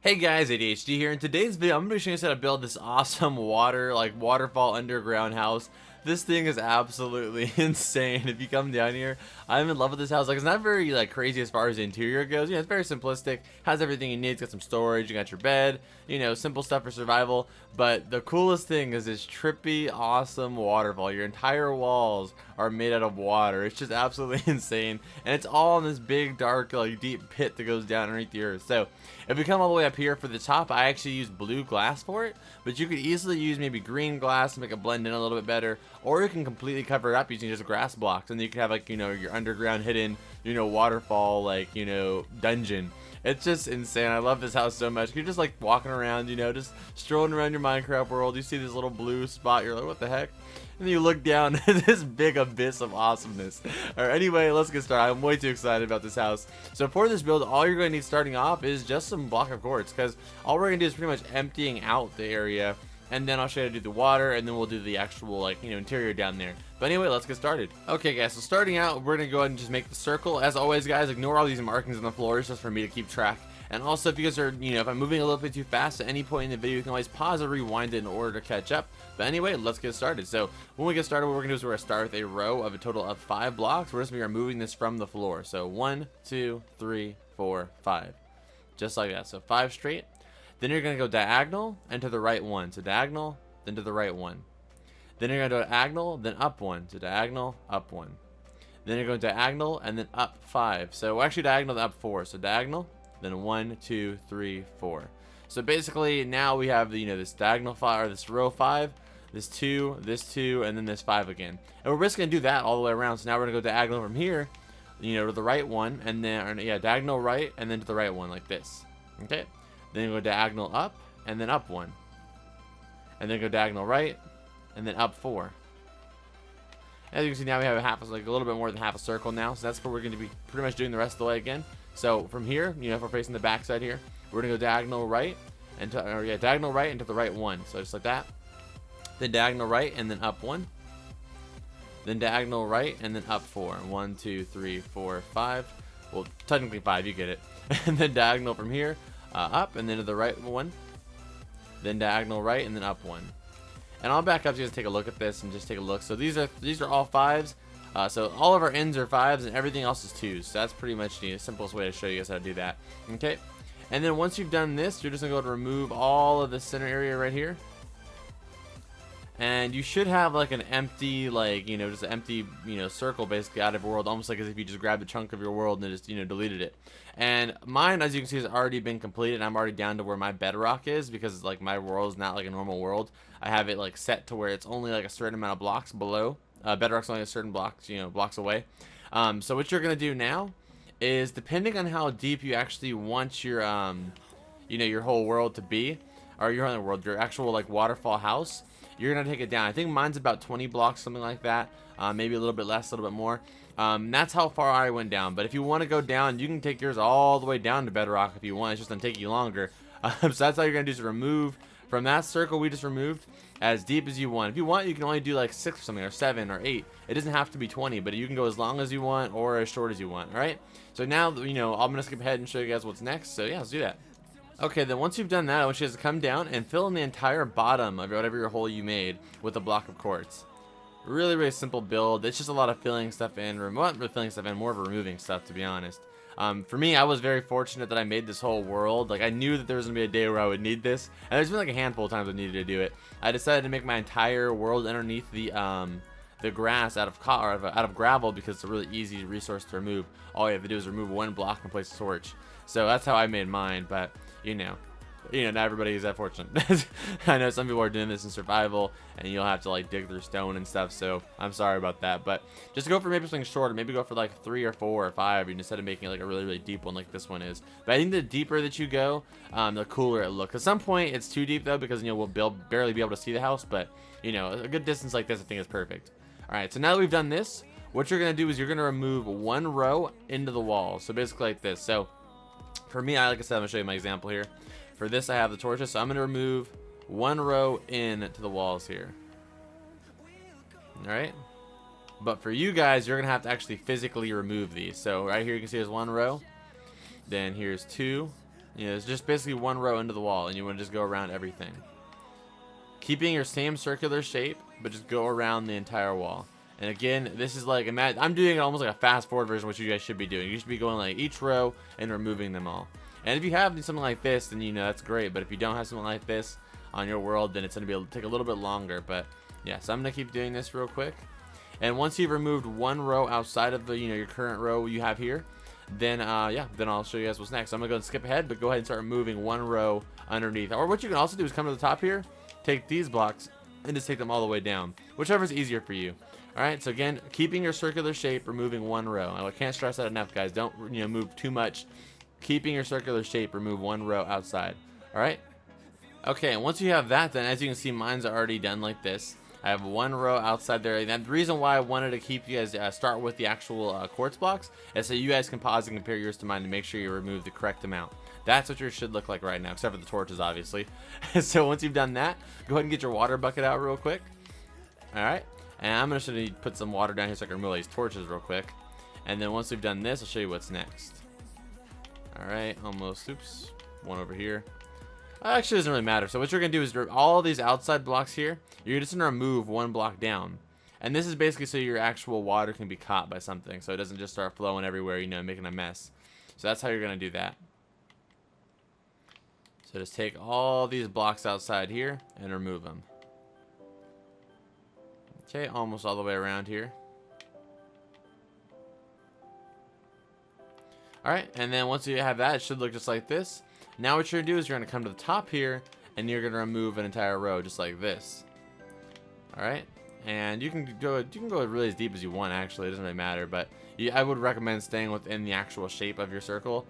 Hey guys, ADHD here. In today's video, I'm going to be showing you how to build this awesome waterfall underground house. This thing is absolutely insane. If you come down here, I'm in love with this house. Like, it's not very crazy as far as the interior goes. It's very simplistic. Has everything you need. It's got some storage. You got your bed. Simple stuff for survival. But the coolest thing is this trippy, awesome waterfall. Your entire walls are made out of water. It's just absolutely insane, and it's all in this big, dark, deep pit that goes down underneath the earth. So if we come all the way up here for the top, I actually use blue glass for it, but you could easily use maybe green glass to make it blend in a little bit better, or you can completely cover it up using just grass blocks, and you can have your underground hidden waterfall dungeon. It's just insane. I love this house so much. You're just walking around, just strolling around your Minecraft world. You see this little blue spot. You're like, what the heck? And then you look down at this big abyss of awesomeness. All right, anyway, let's get started. I'm way too excited about this house. So for this build, all you're going to need starting off is just some block of quartz, because all we're going to do is pretty much emptying out the area. And then I'll show you how to do the water, and then we'll do the actual interior down there. But anyway, let's get started. Okay guys, so starting out, we're gonna go ahead and just make the circle. As always guys, ignore all these markings on the floors just for me to keep track. And also, if you guys are, if I'm moving a little bit too fast at any point in the video, you can always pause or rewind it in order to catch up. But anyway, let's get started. So when we get started, what we're gonna do is we're gonna start with a row of a total of 5 blocks. We're just gonna be removing this from the floor. So 1, 2, 3, 4, 5, just like that. So 5 straight. Then you're gonna go diagonal and to the right 1. So diagonal, then to the right 1. Then you're gonna go diagonal, then up 1. So diagonal, up 1. Then you're going diagonal and then up 5. So actually diagonal, then up 4. So diagonal, then 1, 2, 3, 4. So basically now we have this diagonal 5, or this row 5, this 2, and then this 5 again. And we're just gonna do that all the way around. So now we're gonna go diagonal from here, to the right 1, and then diagonal right, and then to the right 1 like this. Okay. Then you go diagonal up, and then up 1. And then go diagonal right, and then up 4. As you can see, now we have a little bit more than half a circle now. So that's what we're going to be pretty much doing the rest of the way again. So from here, if we're facing the back side here, we're going to go diagonal right, and diagonal right into the right 1. So just like that. Then diagonal right, and then up 1. Then diagonal right, and then up 4. 1, 2, 3, 4, 5. Well, technically 5, you get it. And then diagonal from here. Up and then to the right 1, then diagonal right, and then up 1. And I'll back up so you guys take a look at this and just take a look. So these are all 5s. So all of our ends are 5s and everything else is 2s. So that's pretty much the simplest way to show you guys how to do that. Okay. And then once you've done this, you're just gonna go to remove all of the center area right here. And you should have an empty, just an empty, circle basically out of your world, almost like as if you just grabbed a chunk of your world and just, deleted it. And mine, as you can see, has already been completed. I'm already down to where my bedrock is, because my world is not like a normal world. I have it set to where it's only a certain amount of blocks below. Bedrock's only a certain blocks away. So what you're gonna do now is, depending on how deep you actually want your, your whole world to be, or your actual waterfall house, you're gonna take it down. I think mine's about 20 blocks, something like that. Maybe a little bit less, a little bit more. That's how far I went down. But if you want to go down, you can take yours all the way down to bedrock if you want. It's just gonna take you longer. So that's all you're gonna do, is remove from that circle we just removed as deep as you want. If you want, you can only do 6 or something, or 7 or 8. It doesn't have to be 20, but you can go as long as you want or as short as you want. All right. So now I'm gonna skip ahead and show you guys what's next. So yeah, let's do that. Okay, then once you've done that, I want you guys to come down and fill in the entire bottom of whatever your hole you made with a block of quartz. Really, really simple build. It's just a lot of filling stuff in, more of removing stuff, to be honest. For me, I was very fortunate that I made this whole world. I knew that there was gonna be a day where I would need this, and there's been a handful of times I needed to do it. I decided to make my entire world underneath the grass out of gravel, because it's a really easy resource to remove. All you have to do is remove 1 block and place a torch. So that's how I made mine. But not everybody is that fortunate. I know some people are doing this in survival, and you'll have to dig through stone and stuff. So I'm sorry about that. But just go for maybe something shorter. Maybe go for 3 or 4 or 5, instead of making a really, really deep one like this one is. But I think the deeper that you go, the cooler it looks. At some point, it's too deep though, because we'll barely be able to see the house. But a good distance like this, I think, is perfect. All right. So now that we've done this, what you're gonna do is you're gonna remove 1 row into the wall. So basically like this. So for me, like I said, I'm gonna show you my example here. For this, I have the torches, so I'm gonna remove 1 row in to the walls here. All right. But for you guys, you're gonna have to actually physically remove these. So right here, you can see there's 1 row. Then here's 2, You know, it's just basically one row into the wall, and you want to just go around everything. Keeping your same circular shape, but just go around the entire wall. And again, this is like, I'm doing it almost like a fast forward version, which you guys should be doing. You should be going like each row and removing them all. And if you have something like this, then you know that's great. But if you don't have something like this on your world, then it's going to be able to take a little bit longer. But yeah, so I'm going to keep doing this real quick. And once you've removed one row outside of the, you know, your current row you have here, then yeah, then I'll show you guys what's next. So I'm going to go and skip ahead, but go ahead and start removing one row underneath. Or what you can also do is come to the top here, take these blocks, and just take them all the way down. Whichever is easier for you. Alright, so again, keeping your circular shape, removing one row. I can't stress that enough, guys. Don't, you know, move too much. Keeping your circular shape, remove one row outside. Alright? Okay, and once you have that, then as you can see, mine's already done like this. I have one row outside there. And the reason why I wanted to keep you guys start with the actual quartz blocks is so you guys can pause and compare yours to mine to make sure you remove the correct amount. That's what yours should look like right now, except for the torches, obviously. So once you've done that, go ahead and get your water bucket out real quick. Alright? And I'm going to put some water down here so I can remove these torches real quick. And then once we've done this, I'll show you what's next. Alright, almost. Oops. One over here. Actually, it doesn't really matter. So what you're going to do is all these outside blocks here, you're just going to remove one block down. And this is basically so your actual water can be caught by something. So it doesn't just start flowing everywhere, you know, making a mess. So that's how you're going to do that. So just take all these blocks outside here and remove them. Okay, almost all the way around here. Alright, and then once you have that, it should look just like this. Now what you're going to do is you're going to come to the top here, and you're going to remove an entire row just like this. Alright, and you can go really as deep as you want, actually. It doesn't really matter, but I would recommend staying within the actual shape of your circle.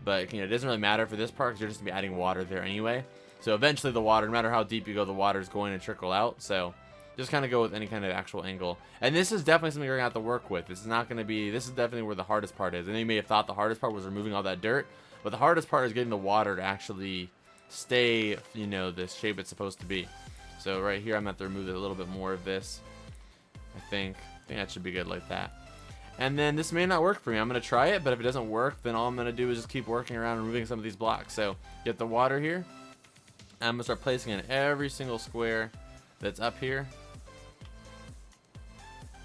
But you know, it doesn't really matter for this part because you're just going to be adding water there anyway. So eventually the water, no matter how deep you go, the water is going to trickle out. So just kind of go with any kind of actual angle. And this is definitely something you're going to have to work with. This is definitely where the hardest part is. And you may have thought the hardest part was removing all that dirt. But the hardest part is getting the water to actually stay, you know, the shape it's supposed to be. So right here, I'm going to have to remove a little bit more of this. I think that should be good like that. And then this may not work for me. I'm going to try it, but if it doesn't work, then all I'm going to do is just keep working around and removing some of these blocks. So get the water here. I'm going to start placing in every single square that's up here.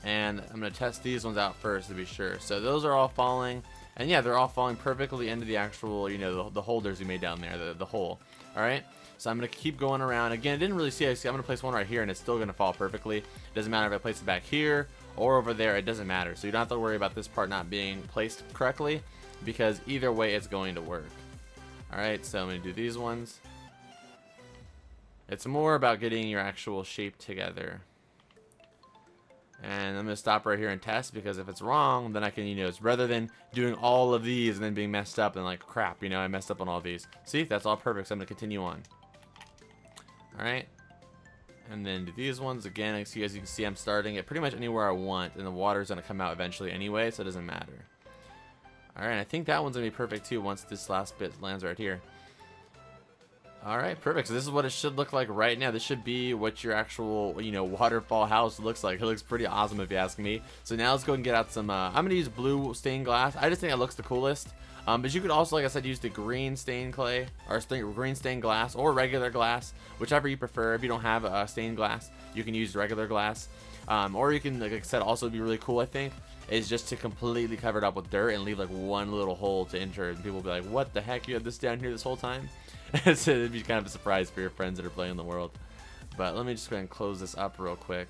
And I'm going to test these ones out first to be sure. So those are all falling. And yeah, they're all falling perfectly into the actual, you know, the holders we made down there, the hole. All right. So I'm going to keep going around. Again, I didn't really see. I'm going to place one right here, and it's still going to fall perfectly. It doesn't matter if I place it back here or over there. It doesn't matter. So you don't have to worry about this part not being placed correctly, because either way it's going to work. All right. So I'm going to do these ones. It's more about getting your actual shape together. And I'm going to stop right here and test, because if it's wrong, then I can, you know, it's rather than doing all of these and then being messed up and like, crap, you know, I messed up on all these. See, that's all perfect. So I'm going to continue on. All right. And then do these ones again. As you can see, I'm starting it pretty much anywhere I want, and the water's going to come out eventually anyway, so it doesn't matter. All right. I think that one's going to be perfect too once this last bit lands right here. Alright, perfect. So this is what it should look like right now. This should be what your actual, you know, waterfall house looks like. It looks pretty awesome if you ask me. So now let's go and get out some, I'm going to use blue stained glass. I just think it looks the coolest. But you could also, like I said, use the green stained clay, or green stained glass, or regular glass, whichever you prefer. If you don't have a stained glass, you can use regular glass. Or you can, like I said, also be really cool, I think, is just to completely cover it up with dirt and leave like one little hole to enter. And people will be like, what the heck, you had this down here this whole time? So it'd be kind of a surprise for your friends that are playing the world. But let me just go ahead and close this up real quick.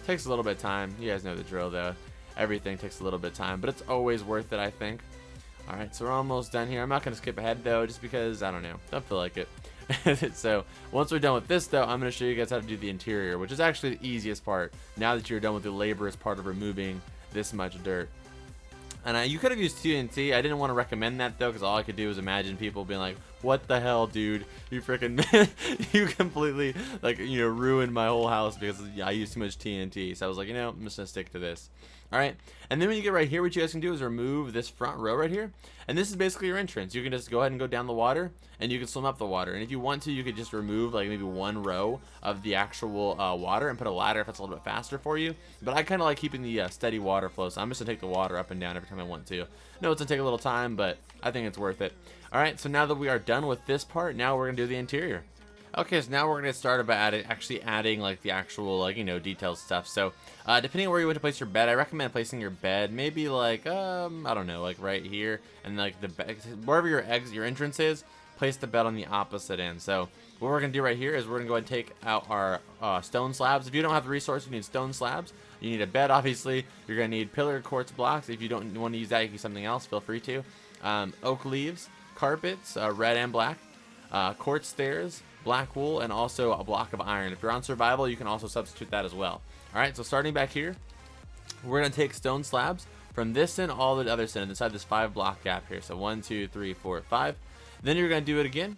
Takes a little bit of time. You guys know the drill though. Everything takes a little bit of time, but it's always worth it, I think. Alright, so we're almost done here. I'm not going to skip ahead though, just because, I don't know, don't feel like it. So once we're done with this though, I'm going to show you guys how to do the interior, which is actually the easiest part, now that you're done with the laborious part of removing this much dirt. And you could have used TNT. I didn't want to recommend that though, because all I could do was imagine people being like, what the hell, dude, you freaking you completely, like, you know, ruined my whole house because I used too much TNT. So I was like, you know, I'm just gonna stick to this. All right, and then when you get right here, what you guys can do is remove this front row right here, and this is basically your entrance. You can just go ahead and go down the water, and you can swim up the water. And if you want to, you could just remove like maybe one row of the actual water and put a ladder if it's a little bit faster for you. But I kind of like keeping the steady water flow, so I'm just gonna take the water up and down every time I want to. No, it's gonna take a little time, but I think it's worth it. Alright, so now that we are done with this part, now we're going to do the interior. Okay, so now we're going to start by actually adding like the actual, like, you know, detailed stuff. So, depending on where you want to place your bed, I recommend placing your bed maybe like, I don't know, like right here. And like wherever your entrance is, place the bed on the opposite end. So, what we're going to do right here is we're going to go ahead and take out our stone slabs. If you don't have the resource, you need stone slabs. You need a bed, obviously. You're going to need pillar quartz blocks. If you don't want to use that, you can use something else. Feel free to. Oak leaves, carpets, red and black, quartz stairs, black wool, and also a block of iron. If you're on survival, you can also substitute that as well. Alright, so starting back here, we're going to take stone slabs from this end all the other end inside this 5 block gap here. So 1, 2, 3, 4, 5. Then you're going to do it again.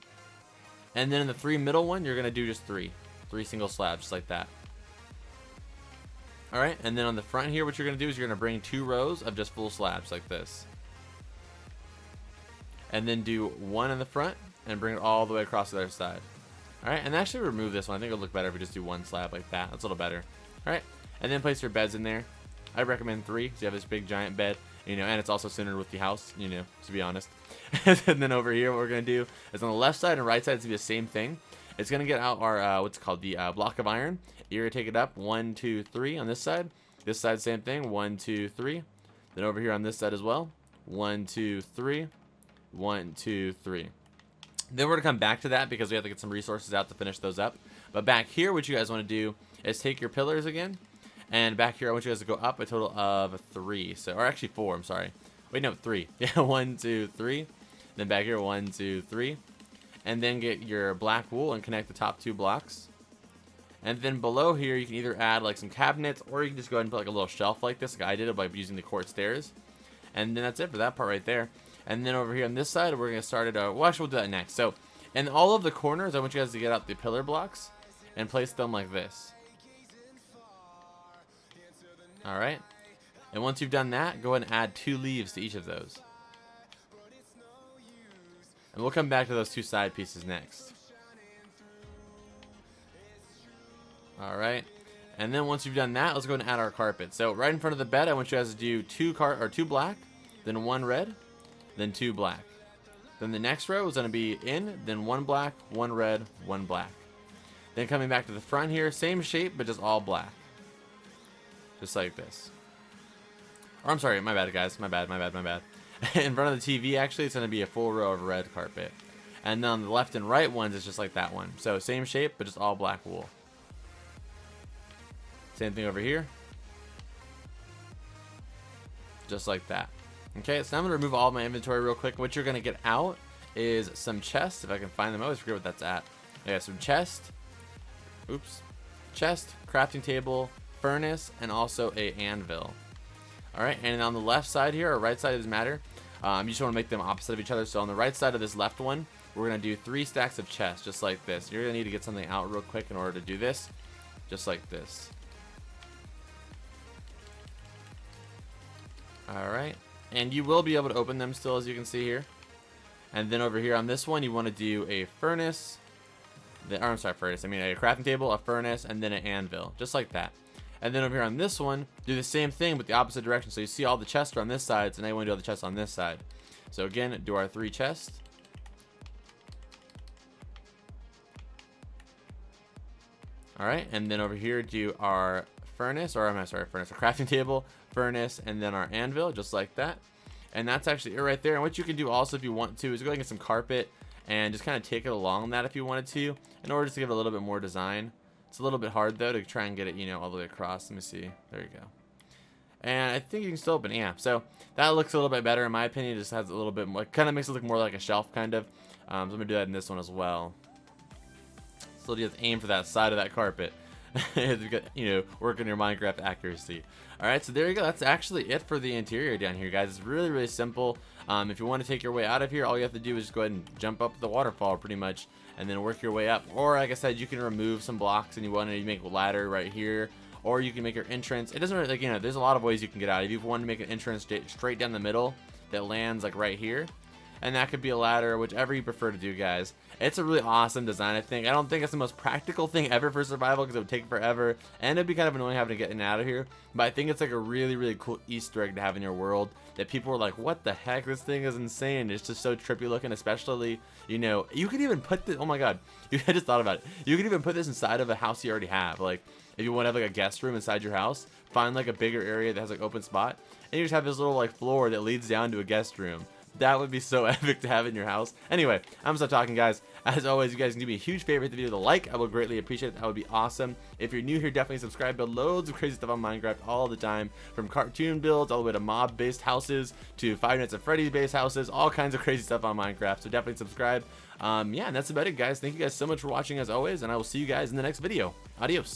And then in the 3 middle one, you're going to do just 3 single slabs, just like that. Alright, and then on the front here, what you're going to do is you're going to bring 2 rows of just full slabs like this. And then do 1 in the front and bring it all the way across the other side. Alright, and actually remove this one. I think it'll look better if we just do 1 slab like that. That's a little better. Alright, and then place your beds in there. I recommend 3 because you have this big giant bed, you know, and it's also centered with the house, you know, to be honest. And then over here, what we're going to do is on the left side and right side, it's going to be the same thing. It's going to get out our, what's called the block of iron. You're going to take it up 1, 2, 3 on this side. This side, same thing, 1, 2, 3. Then over here on this side as well, 1, 2, 3. 1, 2, 3. Then we're going to come back to that because we have to get some resources out to finish those up. But back here, what you guys want to do is take your pillars again. And back here, I want you guys to go up a total of 3. So, or actually 4, I'm sorry. Wait, no, 3. Yeah, 1, 2, 3. Then back here, 1, 2, 3. And then get your black wool and connect the top 2 blocks. And then below here, you can either add like some cabinets, or you can just go ahead and put like a little shelf like this, like I did by using the quartz stairs. And then that's it for that part right there. And then over here on this side, we're going to start it. Well, actually, we'll do that next. So, in all of the corners, I want you guys to get out the pillar blocks and place them like this. Alright. And once you've done that, go ahead and add 2 leaves to each of those. And we'll come back to those 2 side pieces next. Alright. And then once you've done that, let's go ahead and add our carpet. So, right in front of the bed, I want you guys to do 2 black, then 1 red. Then 2 black. Then the next row is going to be in, then 1 black, 1 red, 1 black. Then coming back to the front here, same shape, but just all black. Just like this. Or I'm sorry, my bad guys, my bad. In front of the TV, actually, it's going to be a full row of red carpet. And then on the left and right ones, it's just like that one. So same shape, but just all black wool. Same thing over here. Just like that. Okay, so now I'm going to remove all of my inventory real quick. What you're going to get out is some chests, if I can find them. I always forget what that's at. Yeah, some chest. Oops. Chest, crafting table, furnace, and also a anvil. Alright, and on the left side here, or right side, doesn't matter. You just want to make them opposite of each other. So on the right side of this left one, we're going to do 3 stacks of chests, just like this. You're going to need to get something out real quick in order to do this. Just like this. Alright. And you will be able to open them still, as you can see here. And then over here on this one, you want to do a furnace. I'm sorry, furnace. I mean a crafting table, a furnace, and then an anvil. Just like that. And then over here on this one, do the same thing, but the opposite direction. So you see all the chests are on this side, so now you want to do all the chests on this side. So again, do our 3 chests. Alright, and then over here, do our furnace, or I'm sorry, furnace, a crafting table, furnace, and then our anvil, just like that. And that's actually it right there. And what you can do also if you want to is go ahead and get some carpet and just kind of take it along that if you wanted to, in order to give it a little bit more design. It's a little bit hard though to try and get it, you know, all the way across. Let me see. There you go. And I think you can still open it. Yeah, so that looks a little bit better in my opinion. It just has a little bit more, kind of makes it look more like a shelf kind of. So I'm gonna do that in this one as well. So just aim for that side of that carpet. You know, work on your Minecraft accuracy. Alright, so there you go. That's actually it for the interior down here, guys. It's really, really simple. If you want to take your way out of here, all you have to do is just go ahead and jump up the waterfall pretty much, and then work your way up. Or, like I said, you can remove some blocks and you want to make a ladder right here. Or you can make your entrance. It doesn't really, like, you know, there's a lot of ways you can get out. If you want to make an entrance straight down the middle that lands, like, right here, and that could be a ladder, whichever you prefer to do, guys. It's a really awesome design, I think. I don't think it's the most practical thing ever for survival because it would take forever, and it'd be kind of annoying having to get in and out of here. But I think it's like a really, really cool Easter egg to have in your world that people are like, what the heck? This thing is insane. It's just so trippy looking, especially, you know, you could even put this, oh my god, I just thought about it. You could even put this inside of a house you already have. Like, if you want to have like a guest room inside your house, find like a bigger area that has like open spot, and you just have this little like floor that leads down to a guest room. That would be so epic to have in your house. Anyway, I'm gonna stop talking, guys. As always, you guys can do me a huge favor, hit the video with a like. I would greatly appreciate it. That would be awesome. If you're new here, definitely subscribe. Build loads of crazy stuff on Minecraft all the time, from cartoon builds all the way to mob-based houses to Five Nights at Freddy's-based houses, all kinds of crazy stuff on Minecraft. So definitely subscribe. Yeah, and that's about it, guys. Thank you guys so much for watching, as always, and I will see you guys in the next video. Adios.